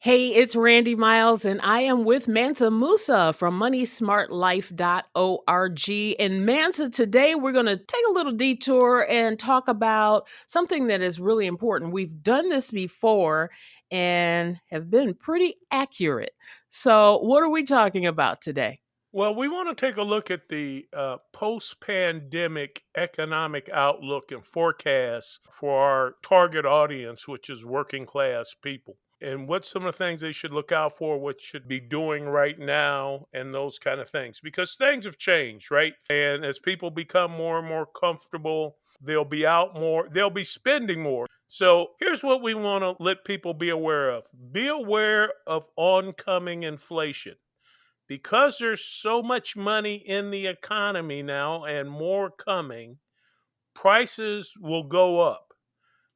Hey, it's Randy Miles, and I am with Mansa Musa from moneysmartlife.org. And Mansa, today we're going to take a little detour and talk about something that is really important. We've done this before and have been pretty accurate. So, what are we talking about today? Well, we want to take a look at the post pandemic economic outlook and forecast for our target audience, which is working class people. And what's some of the things they should look out for, what should be doing right now, and those kind of things. Because things have changed, right? And as people become more and more comfortable, they'll be out more, they'll be spending more. So here's what we want to let people be aware of: be aware of oncoming inflation because there's so much money in the economy now and more coming. Prices will go up,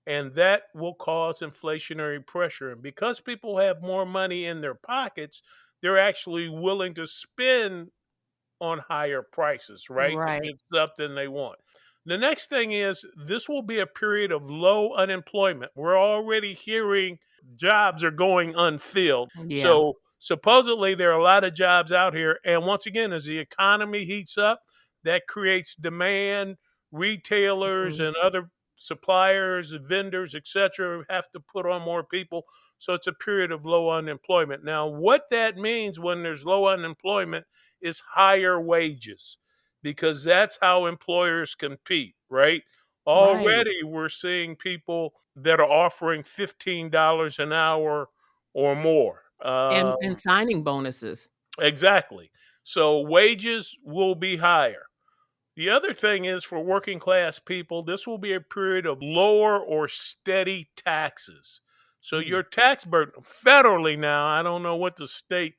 and that will cause inflationary pressure. And because people have more money in their pockets, they're actually willing to spend on higher prices, right? If Right. it's something they want. The next thing is this will be a period of low unemployment. We're already hearing jobs are going unfilled. Yeah. So supposedly there are a lot of jobs out here. And once again, as the economy heats up, that creates demand. Retailers Mhm. and other suppliers, vendors, etc., have to put on more people. So it's a period of low unemployment. Now, what that means when there's low unemployment is higher wages because that's how employers compete, right? Right. Already we're seeing people that are offering $15 an hour or more. And signing bonuses. Exactly. So wages will be higher. The other thing is for working class people, this will be a period of lower or steady taxes. So Mm. your tax burden federally now, I don't know what the state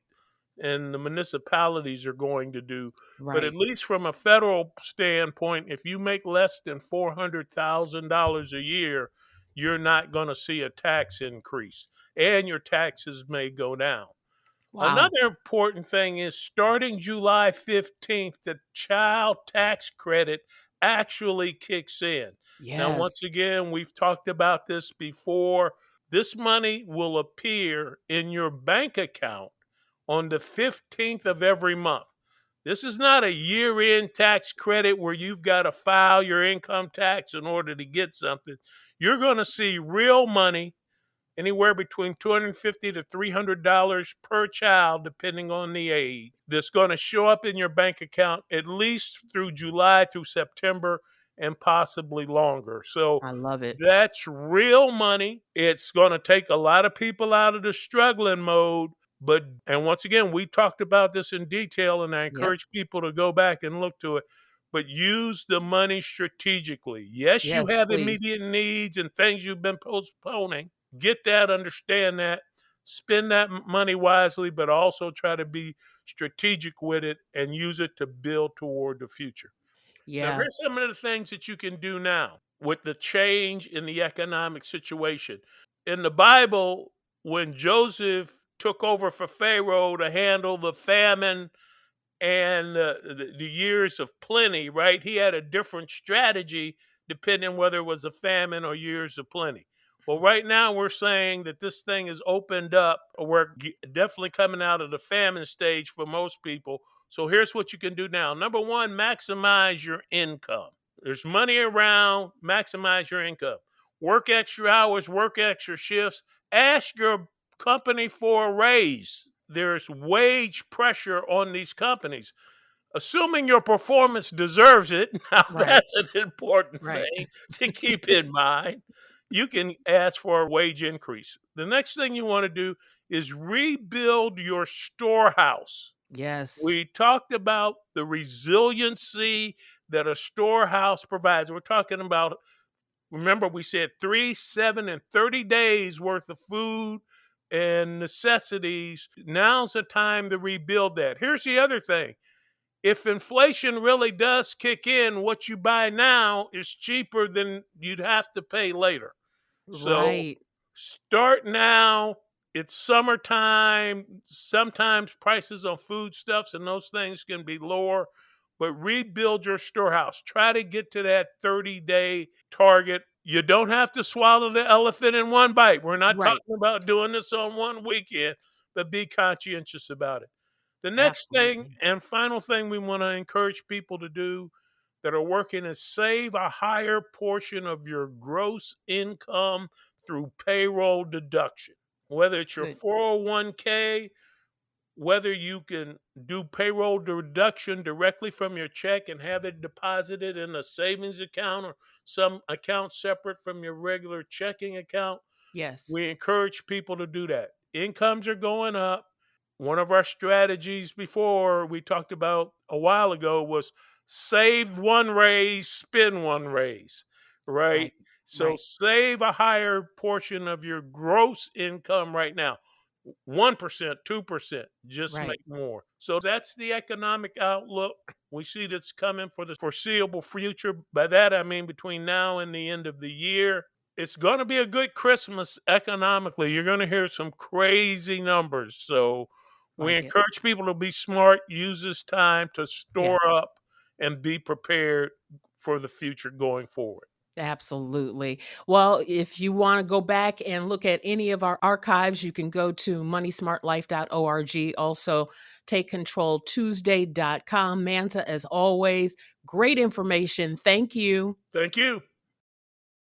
and the municipalities are going to do. But at Right. least from a federal standpoint, if you make less than $400,000 a year, you're not going to see a tax increase, and your taxes may go down. Wow. Another important thing is starting July 15th, the child tax credit actually kicks in. Now, once Yes. again, we've talked about this before. This money will appear in your bank account on the 15th of every month. This is not a year end tax credit where you've got to file your income tax in order to get something. You're going to see real money, anywhere between $250 to $300 per child, depending on the age, that's going to show up in your bank account at least through July through September and possibly longer. So I love it. that's real money. It's going to take a lot of people out of the struggling mode. But, and once again, we talked about this in detail, and I Yep. encourage people to go back and look to it. But use the money strategically. Yes, you Yes, have please. immediate needs and things you've been postponing. Get that, understand that, spend that money wisely, but also try to be strategic with it and use it to build toward the future. Now, Yeah. here's some of the things that you can do now with the change in the economic situation. In the Bible, when Joseph took over for Pharaoh to handle the famine and the years of plenty, right? He had a different strategy depending whether it was a famine or years of plenty. Well, right now we're saying that this thing is opened up. We're definitely coming out of the famine stage for most people. So here's what you can do now. Number one, maximize your income. There's money around, maximize your income. Work extra hours, work extra shifts. Ask your company for a raise. There's wage pressure on these companies. Assuming your performance deserves it, now Right. that's an important Right. thing to keep in mind. You can ask for a wage increase. The next thing you want to do is rebuild your storehouse. Yes. We talked about the resiliency that a storehouse provides. We're talking about, remember, we said 3, 7, and 30 days worth of food and necessities. Now's the time to rebuild that. Here's the other thing: if inflation really does kick in, what you buy now is cheaper than you'd have to pay later. So Right. start now. It's summertime. Sometimes prices on foodstuffs and those things can be lower, but rebuild your storehouse. Try to get to that 30-day target. You don't have to swallow the elephant in one bite. We're not Right. talking about doing this on one weekend, but be conscientious about it. The next thing Absolutely. and final thing we want to encourage people to do that are working is save a higher portion of your gross income through payroll deduction. Whether it's your Good. 401k, whether you can do payroll deduction directly from your check and have it deposited in a savings account or some account separate from your regular checking account, Yes. we encourage people to do that. Incomes are going up. One of our strategies before we talked about a while ago was save one raise, spend one raise, right? Right. So Right. save a higher portion of your gross income right now. 1%, 2%, just Right. make more. So that's the economic outlook we see that's coming for the foreseeable future. By that, I mean between now and the end of the year. It's going to be a good Christmas economically. You're going to hear some crazy numbers. So we Like it. encourage people to be smart, use this time to Yeah. store up and be prepared for the future going forward. Absolutely. Well, if you want to go back and look at any of our archives, you can go to moneysmartlife.org. Also, takecontroltuesday.com. Mansa, as always, great information. Thank you. Thank you.